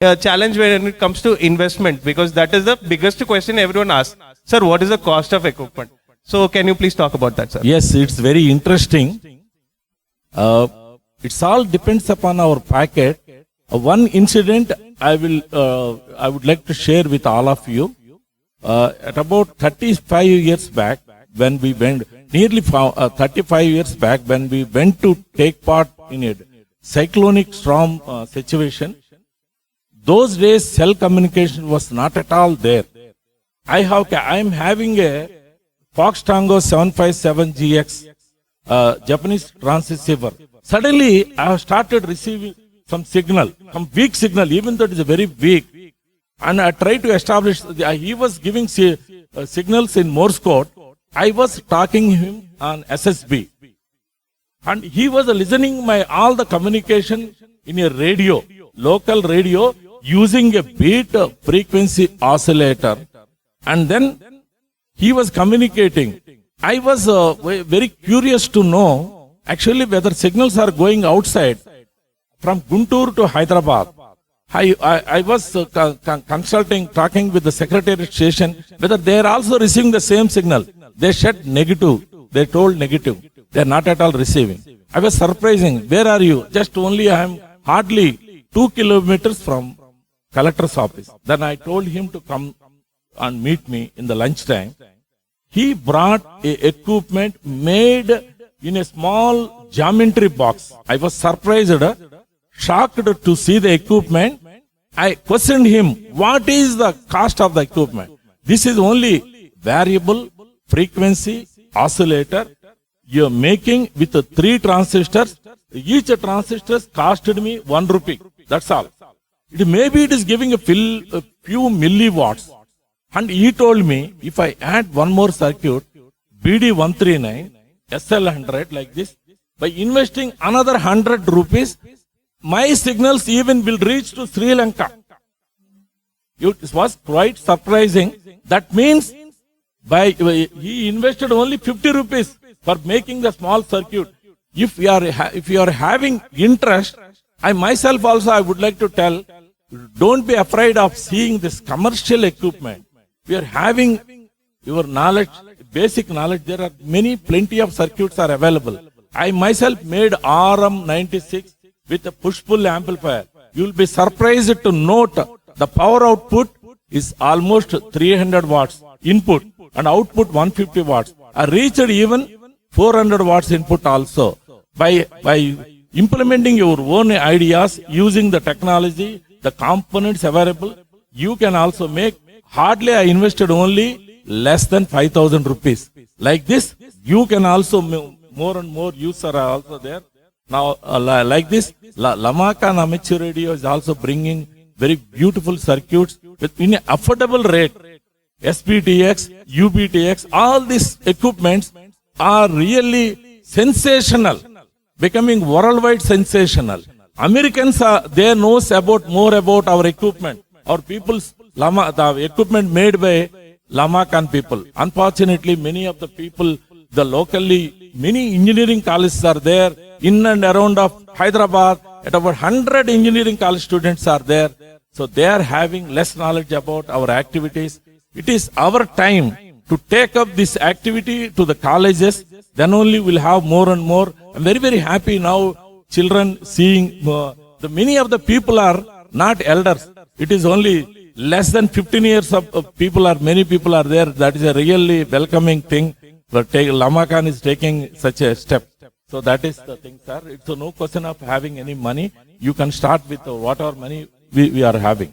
challenge when it comes to investment, because that is the biggest question everyone asks. Sir, what is the cost of equipment? So can you please talk about that, sir? Yes, it's very interesting. It's all depends upon our packet. One incident I would like to share with all of you. At about 35 years back, when we went, nearly 35 years back, when we went to take part in a cyclonic storm situation, those days cell communication was not at all there. I am having a Fox Tango 757GX Japanese transceiver. Suddenly, I have started receiving some signal, some weak signal, even though it is very weak. And I tried to establish, he was giving signals in Morse code. I was talking him on SSB. And he was listening all the communication in a radio, local radio, using a beat frequency oscillator. And then he was communicating. I was very curious to know actually whether signals are going outside from Guntur to Hyderabad. I was talking with the secretariat station, whether they are also receiving the same signal. They said negative. They told negative. They are not at all receiving. I was surprising. Where are you? Just only I am hardly 2 kilometers from collector's office. Then I told him to come and meet me in the lunchtime. He brought equipment made in a small geometry box. I was surprised, shocked to see the equipment. I questioned him, what is the cost of the equipment? This is only variable frequency oscillator. You are making with 3 transistors. Each transistor costed me 1 rupee. That's all. Maybe it is giving a few milliwatts. And he told me, if I add one more circuit, BD139, SL100 like this, by investing another 100 rupees, my signals even will reach to Sri Lanka. It was quite surprising. That means he invested only 50 rupees for making the small circuit. If you are having interest, I myself also I would like to tell, don't be afraid of seeing this commercial equipment. We are having your knowledge, basic knowledge. There are plenty of circuits are available. I myself made RM96 with a push-pull amplifier. You will be surprised to note the power output is almost 300 watts input and output 150 watts. I reached even 400 watts input also. By implementing your own ideas, using the technology, the components available, you can also make. Hardly I invested only less than 5,000 rupees. Like this, you can also more and more users are also there. Now, like this, Lamakaan Ham Radio is also bringing very beautiful circuits in an affordable rate. SPTX, UBTX, all these equipments are really sensational, becoming worldwide sensational. Americans they knows more about our equipment. Our people's the equipment made by Lamakaan people. Unfortunately, many of the people, many engineering colleges are there in and around of Hyderabad. At about 100 engineering college students are there. So they are having less knowledge about our activities. It is our time to take up this activity to the colleges. Then only we'll have more and more. I'm very, very happy now. Children seeing many of the people are not elders. It is only less than 15 years of people many people are there. That is a really welcoming thing. But Lamakaan is taking such a step. So that is the thing, sir. It's no question of having any money. You can start with whatever money we are having.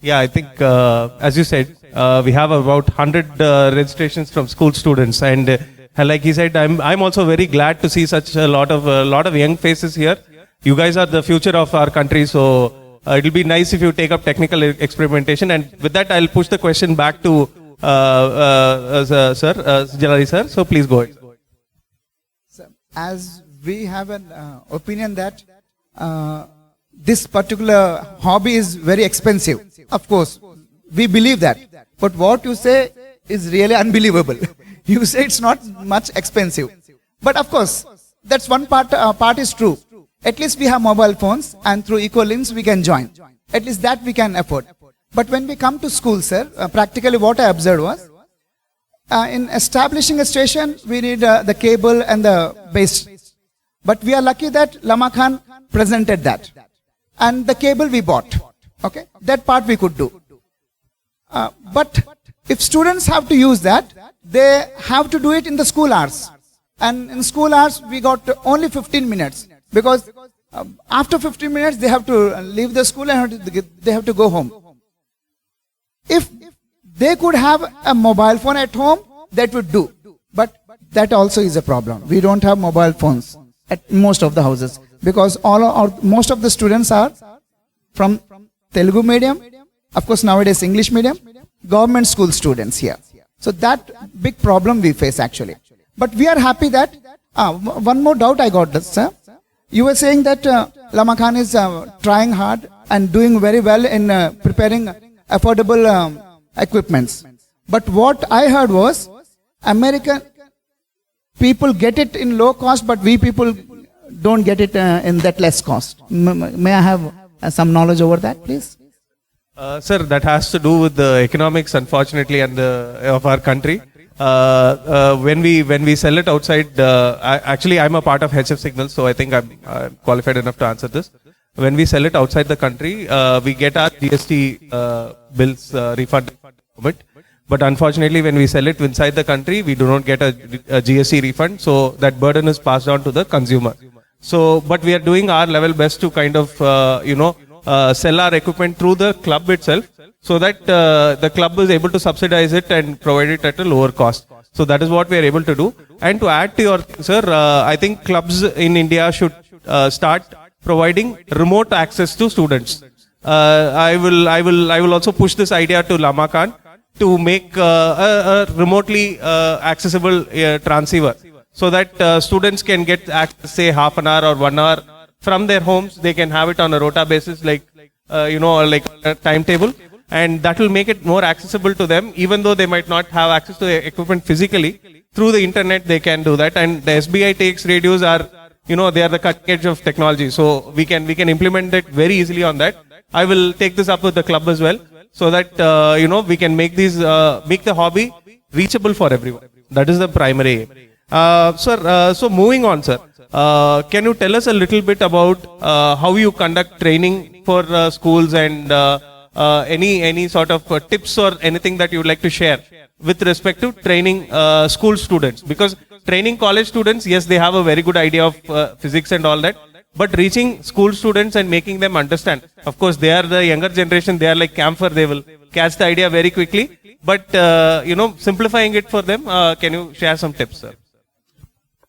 Yeah, I think, as you said, we have about 100 registrations from school students. And like he said, I'm also very glad to see such a lot of young faces here. You guys are the future of our country. So it will be nice if you take up technical experimentation. And with that, I'll push the question back to Jalali sir. So please go ahead. So, as we have an opinion that this particular hobby is very expensive. Of course, we believe that. But what you say is really unbelievable. You say it's not much expensive. But of course, that's one part is true. At least we have mobile phones and through Ecolinks we can join. At least that we can afford. But when we come to school, sir, practically what I observed was, in establishing a station, we need the cable and the base. But we are lucky that Lamakaan presented that. And the cable we bought. Okay, that part we could do. But if students have to use that, they have to do it in the school hours. And in school hours, we got only 15 minutes. Because after 15 minutes, they have to leave the school and they have to go home. If they could have a mobile phone at home, that would do. But that also is a problem. We don't have mobile phones at most of the houses. Because most of the students are from Telugu medium, of course nowadays English medium, government school students here. So that big problem we face actually. But we are happy that, one more doubt I got this, sir. You were saying that Lamakaan is trying hard and doing very well in preparing affordable equipments. But what I heard was, American people get it in low cost, but we people don't get it in that less cost. May I have some knowledge over that, please? Sir, that has to do with the economics, unfortunately, and of our country. When we sell it outside, actually I'm a part of HF Signal, so I think I'm qualified enough to answer this. When we sell it outside the country, we get our GST bills refunded from it. But unfortunately, when we sell it inside the country, we do not get a GST refund. So that burden is passed on to the consumer. So, but we are doing our level best to kind of, sell our equipment through the club itself, so that the club is able to subsidize it and provide it at a lower cost. So that is what we are able to do. And to add to your, sir, I think clubs in India should start providing remote access to students. I will also push this idea to Lamakaan to make a remotely accessible transceiver, so that students can get access, say half an hour or 1 hour from their homes. They can have it on a rota basis, like like a timetable, and that will make it more accessible to them. Even though they might not have access to the equipment physically, through the internet they can do that. And the SBI takes radios are, they are the cutting edge of technology, so we can implement it very easily on that. I will take this up with the club as well, so that we can make make the hobby reachable for everyone. That is the primary aim. Sir, so moving on, sir, can you tell us a little bit about how you conduct training for schools, and any sort of tips or anything that you would like to share with respect to training school students? Because training college students, yes, they have a very good idea of physics and all that, but reaching school students and making them understand, of course they are the younger generation, they are like camphor, they will catch the idea very quickly, but simplifying it for them, can you share some tips, sir?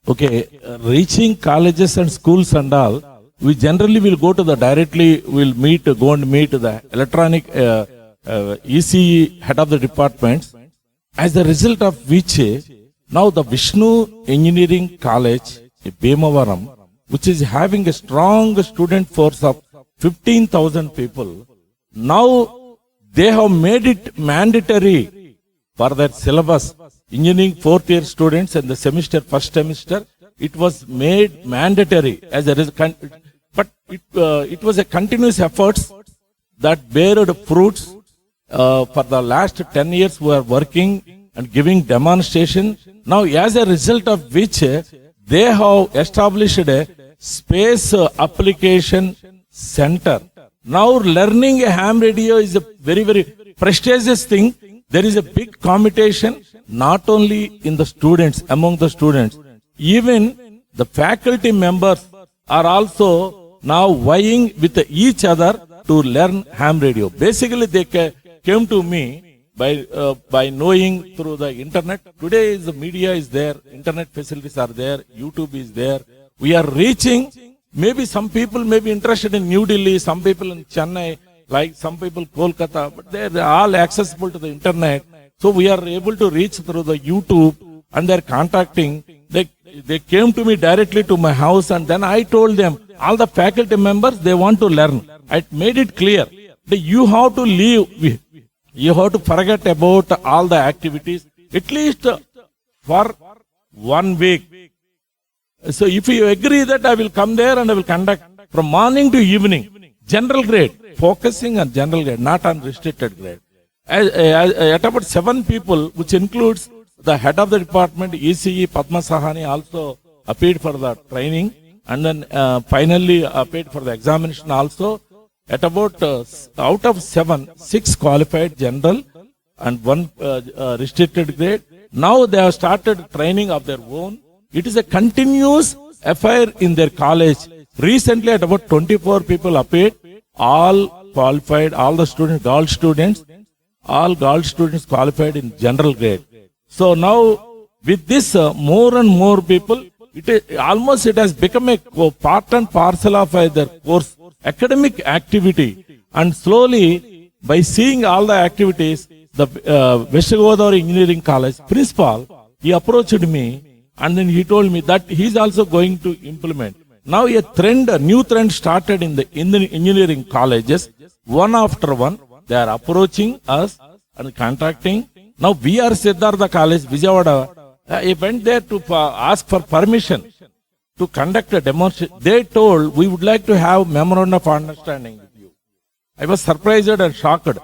Okay, reaching colleges and schools and all, we generally will go to the directly, go and meet the electronic ECE head of the departments, as a result of which now the Vishnu Engineering College, Bhimavaram, which is having a strong student force of 15,000 people, now they have made it mandatory for their syllabus. Engineering 4th year students and the first semester, it was made mandatory as a result. But it was a continuous efforts that bare fruits. For the last 10 years we are working and giving demonstration. Now as a result of which they have established a space application center. Now learning a ham radio is a very, very prestigious thing. There is a big competition, not only in the students, among the students. Even the faculty members are also now vying with each other to learn ham radio. Basically, they came to me by knowing through the internet. Today the media is there, internet facilities are there, YouTube is there. We are reaching. Maybe some people may be interested in New Delhi, some people in Chennai, like some people Kolkata, but they are all accessible to the internet. So we are able to reach through the YouTube, and they are contacting. They came to me directly to my house, and then I told them, all the faculty members, they want to learn. I made it clear that you have to leave. You have to forget about all the activities, at least for 1 week. So if you agree that I will come there and I will conduct from morning to evening, general grade, focusing on general grade, not on restricted grade. At about 7 people, which includes the head of the department, ECE Padma Sahani, also appeared for the training, and then finally appeared for the examination also. At about out of 7, 6 qualified general and 1 restricted grade. Now they have started training of their own. It is a continuous affair in their college. Recently, at about 24 people appeared, all qualified, all the students, all girl students qualified in general grade. So now, with this, more and more people, it has become a part and parcel of their course, academic activity. And slowly, by seeing all the activities, the West Godavari Engineering College principal, he approached me and then he told me that he is also going to implement. Now a new trend started in the engineering colleges, one after one. They are approaching us and contacting. Now we are Siddhartha College, Vijayawada. I went there to ask for permission to conduct a demonstration. They told, we would like to have memorandum of understanding with you. I was surprised and shocked.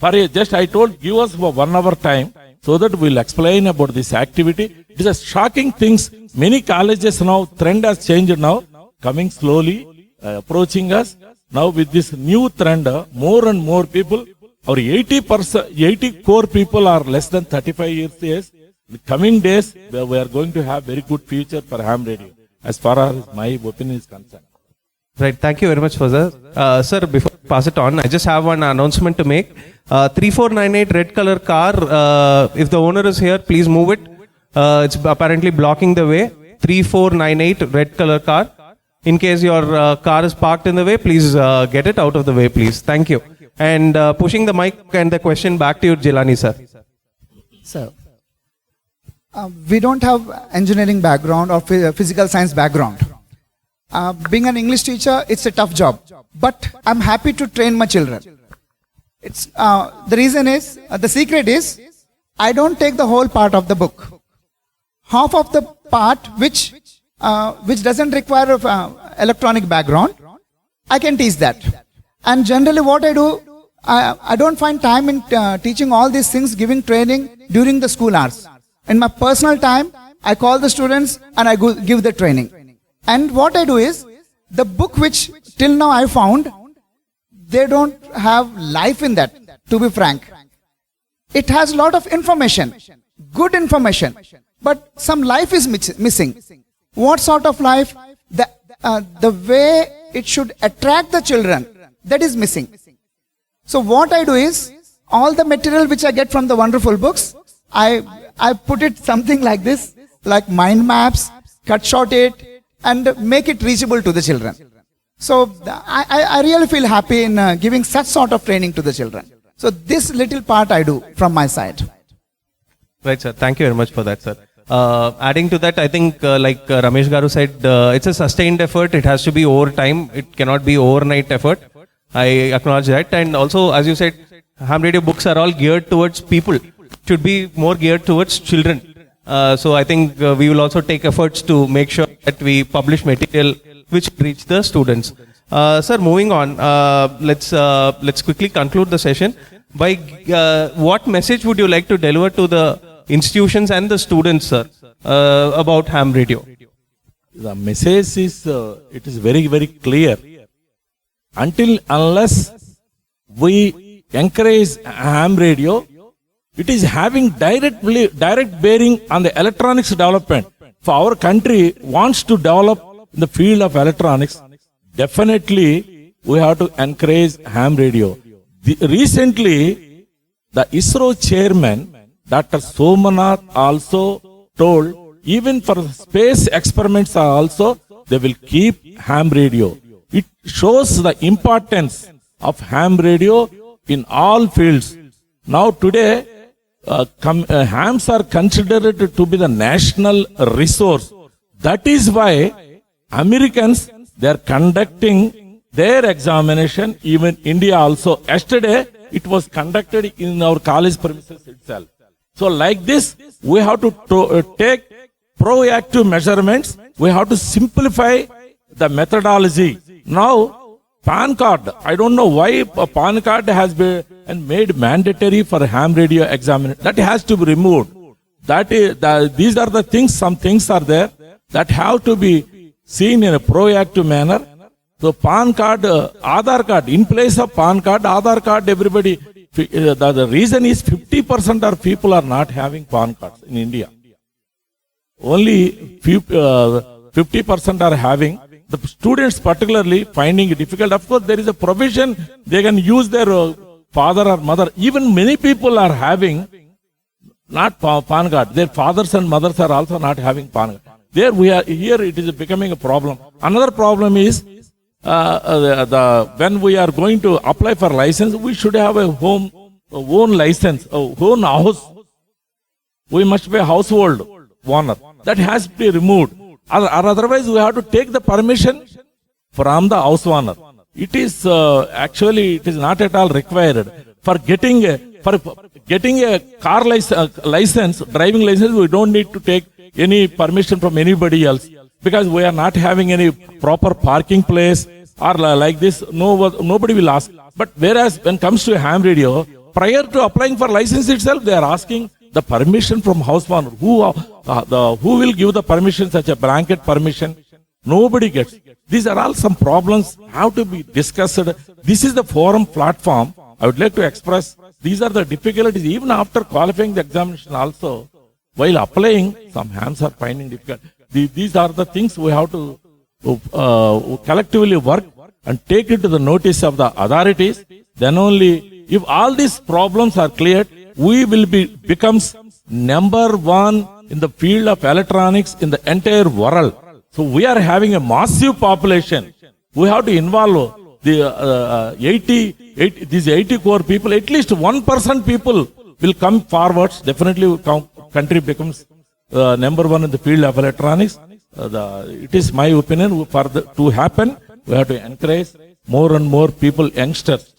I told, give us for 1 hour time so that we'll explain about this activity. It is a shocking things. Many colleges now, trend has changed now, coming slowly, approaching us. Now with this new trend, more and more people, our 80 core people are less than 35 years. In the coming days, we are going to have very good future for ham radio, as far as my opinion is concerned. Right, thank you very much for that. Sir, before I pass it on, I just have one announcement to make. 3498 red color car, if the owner is here, please move it. It's apparently blocking the way. 3498 red color car. In case your car is parked in the way, please get it out of the way, please. Thank you. And pushing the mic and the question back to you, Jilani, sir. Sir, we don't have engineering background or physical science background. Being an English teacher, it's a tough job. But I'm happy to train my children. It's the reason is, the secret is, I don't take the whole part of the book. Half of the part which doesn't require electronic background, I can teach that. And generally what I do, I don't find time in teaching all these things, giving training during the school hours. In my personal time, I call the students and I give the training. And what I do is, the book which till now I found, they don't have life in that, to be frank. It has a lot of information, good information, but some life is missing. What sort of life? The way it should attract the children, that is missing. So what I do is, all the material which I get from the wonderful books, I put it something like this, like mind maps, cut short it, and make it reachable to the children. So I really feel happy in giving such sort of training to the children. So this little part I do from my side. Right, sir. Thank you very much for that, sir. Adding to that, I think like Ramesh Garu said, it's a sustained effort. It has to be over time. It cannot be overnight effort. I acknowledge that. And also, as you said, ham radio books are all geared towards people. Should be more geared towards children. So I think we will also take efforts to make sure that we publish material which reach the students. Sir, moving on, let's quickly conclude the session. By what message would you like to deliver to the institutions and the students, sir, about ham radio? The message is, it is very, very clear. Unless we encourage ham radio, it is having direct bearing on the electronics development. For our country wants to develop in the field of electronics, definitely we have to encourage ham radio. Recently, the ISRO chairman, Dr. Somanath, also told, even for space experiments also, they will keep ham radio. It shows the importance of ham radio in all fields. Now today, hams are considered to be the national resource. That is why Americans, they are conducting their examination, even India also. Yesterday, it was conducted in our college premises itself. So like this, we have to take proactive measurements. We have to simplify the methodology. Now, PAN card. I don't know why a PAN card has been and made mandatory for ham radio examination. That has to be removed. These are the things, some things are there that have to be seen in a proactive manner. So PAN card, Aadhaar card, in place of PAN card, Aadhaar card, everybody, the reason is 50% of people are not having PAN cards in India. Only 50% are having. The students particularly finding it difficult. Of course, there is a provision, they can use their father or mother. Even many people are having not PAN card. Their fathers and mothers are also not having PAN card. Here it is becoming a problem. Another problem is, when we are going to apply for license, we should have a own license, own house. We must be a household owner. That has to be removed. Or otherwise, we have to take the permission from the house owner. It is actually it is not at all required for getting a car license, driving license. We don't need to take any permission from anybody else, because we are not having any proper parking place or like this. Nobody will ask. But whereas when it comes to a ham radio, prior to applying for license itself, they are asking the permission from house owner. Who will give the permission, such a blanket permission? Nobody gets. These are all some problems have to be discussed. This is the forum platform. I would like to express these are the difficulties even after qualifying the examination also. While applying, some hams are finding difficult. These are the things we have to collectively work and take it to the notice of the authorities. Then only, if all these problems are cleared, we will becomes number one in the field of electronics in the entire world. So we are having a massive population. We have to involve the 80 crore people. At least 1% people will come forwards. Definitely, country becomes number one in the field of electronics. It is my opinion, to happen, we have to encourage more and more people, youngsters.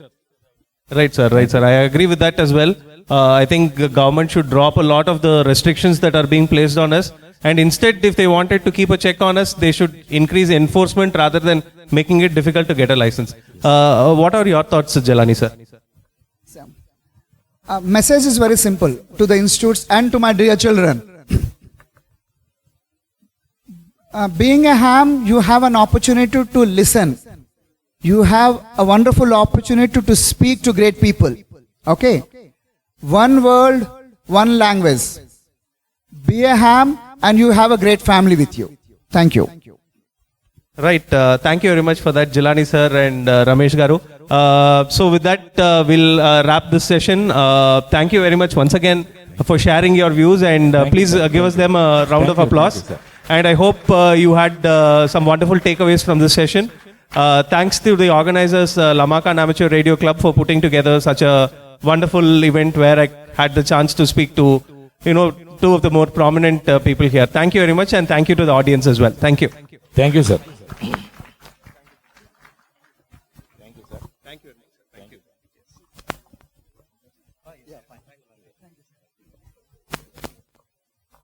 Right, sir. I agree with that as well. I think the government should drop a lot of the restrictions that are being placed on us. And instead, if they wanted to keep a check on us, they should increase enforcement rather than making it difficult to get a license. What are your thoughts, Jelani, sir? Message is very simple to the institutes and to my dear children. Being a ham, you have an opportunity to listen. You have a wonderful opportunity to speak to great people. Okay? One world, one language. Be a ham and you have a great family with you. Thank you. Right. Thank you very much for that, Jelani sir and Ramesh Garu. So with that, we'll wrap this session. Thank you very much once again for sharing your views, and please give us them a round of applause. And I hope you had some wonderful takeaways from this session. Thanks to the organizers, Lamakaan Amateur Radio Club, for putting together such a wonderful event where I had the chance to speak to, two of the more prominent people here. Thank you very much, and thank you to the audience as well. Thank you. Thank you, sir. Thank you, sir. Thank you. Thank you.